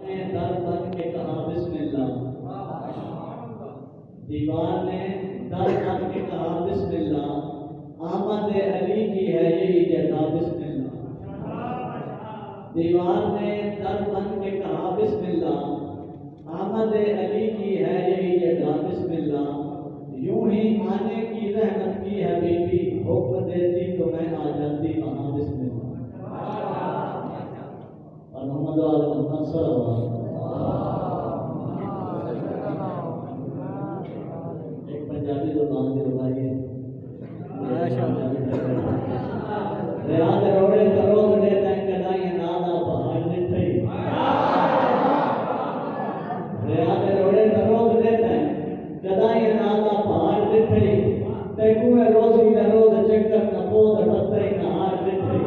در بن کے کہا بسم اللہ، دیوار نے در بن کے کہا بسم اللہ، آمد علی کی ہے یہی جگہ بسم اللہ، دیوار نے در بن کے کہا بسم اللہ، آمد علی کی ہے یہی جگہ بسم اللہ، یوں ہی آنے کی رحمت کی ہے بی بی، حکم دیتی تو میں آ جاتی کہاں بسم اللہ۔ اور محمد محمد صلی اللہ علیہ وسلم ایک پنجابی زبان کے بھائی ریاض روڑے کروز دے تین کدائیں نادا پہاڑ نٹھئی، ریاض روڑے کروز دے تین کدائیں نادا پہاڑ نٹھئی، تے کوئے روزی نروز چکر نپود پتھر نہار نٹھئی،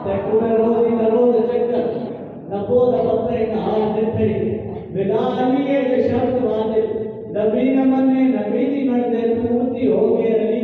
تے کوئے روزی نروز چکر نپود پتھر نہار نٹھئی، بلا علی ہے شرط واجب، نبی نہ منے نبی نہیں بن دے تو اونچی ہو کے علی